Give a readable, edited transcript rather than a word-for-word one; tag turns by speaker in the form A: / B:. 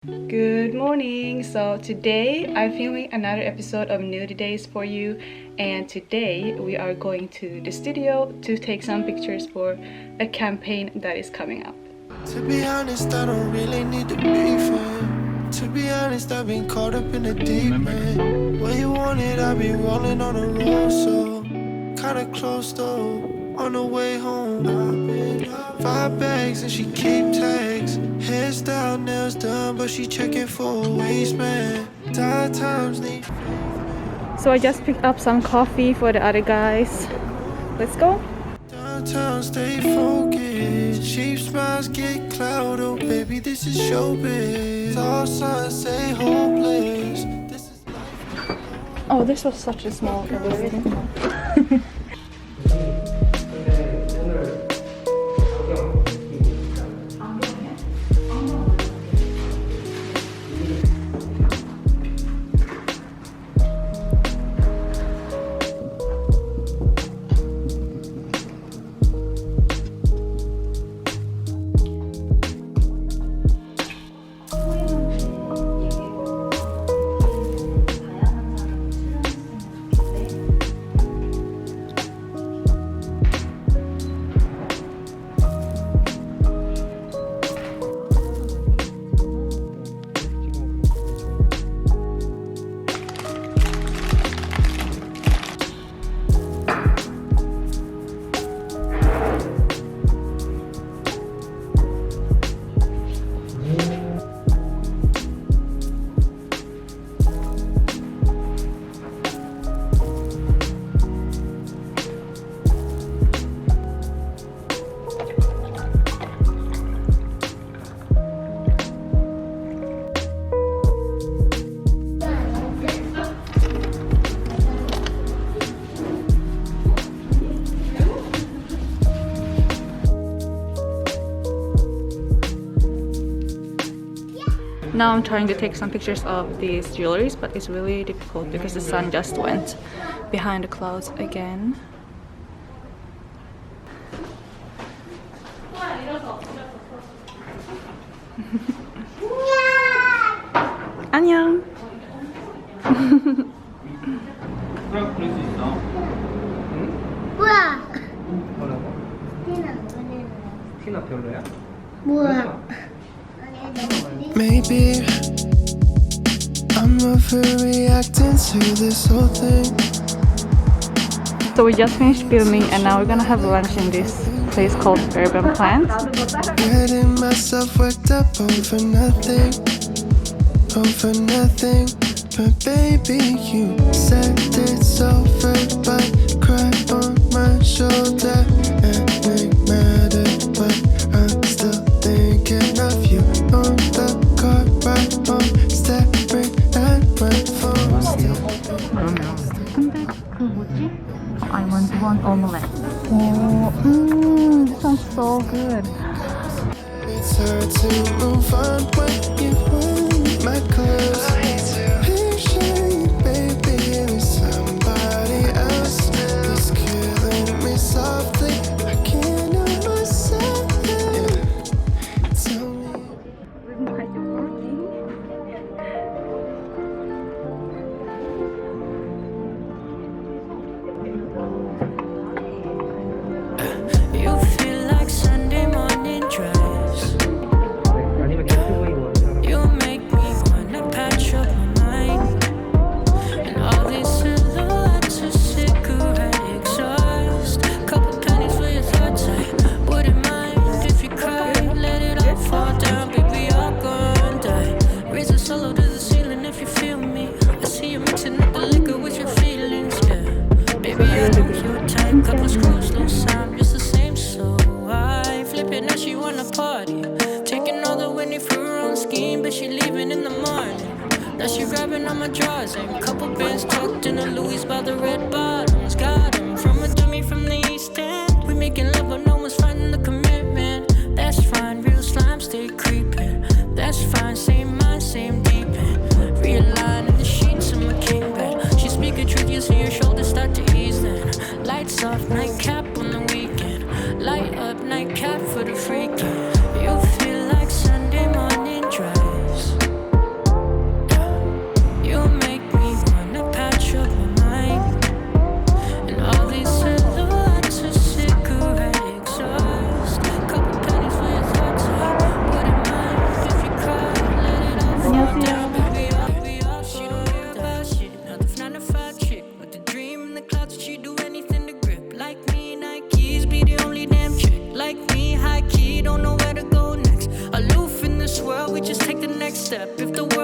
A: Good morning. So today I'm filming another episode of NuriDays for you, and today we are going to the studio to take some pictures for a campaign that is coming up.
B: To be honest, I don't really need to be friend. To be honest, I've been caught up in the deep end. When you want it, I've been rolling on the road, so kinda close though. On the way home, 5 bags and she keep tags. Hairstyle, nails done, but she checking for a waistband. Tired times need.
A: So I just picked up some coffee for the other guys. Let's go.
B: Downtown, stay focused. Cheap smiles get cloud. Oh baby, this is showbiz. All signs say hopeless. This is life.
A: Oh, this was such a small elevator. Now I'm trying to take some pictures of these jewelries, but it's really difficult because the sun just went behind the clouds again. 안녕.
C: 뭐야?
D: 뭐라고? 티나 별로야?
C: 뭐야?
B: Maybe I'm overreacting to this whole thing.
A: So we just finished filming and now we're gonna have lunch in this place called Urban Plant.
B: Getting myself worked up over nothing. But baby, you said it's over, but cry on my shoulder. And it mattered, but I'm still thinking of you. On the car ride home, staring at my phone.
A: 근데 그 뭐지? I want one omelette. This sounds so good.
B: It's hard to move on when you want my clothes. Picture you, baby, with somebody else. It's killing me softly. I can't help myself. Tell me.
E: You feel like Sunday morning drives.
D: 아니면 개트보이로 사람.
E: You make me wanna patch up my mind. And all these silhouettes of cigarette exhaust. Couple pennies for your thoughts. I wouldn't mind if you cried. Let it all fall down, baby, you're gonna die. Raise a solo to the ceiling if you feel me. I see you mixing up the liquor with your feelings, yeah. Baby, I know your type. Couple screws loose, I'm just the same, so I flip it now. She wanna party, taking all the Whitney for her own scheme, but she leaving in the morning. Now she grabbing on my drawers and couple bands tucked in a Louis by the red bottoms. Got 'em from a dummy from the East End. We making love, but no one's finding the commitment. That's fine, real slime stay creeping. That's fine, same mind, same deep end. Realigning the sheets in my king bed. She speak a truth, you see her shoulders start to ease then. Lights off, nightcap on the weekend. Light up, nightcap for the freaking. You feel like Sunday morning drives. take the next step. If the world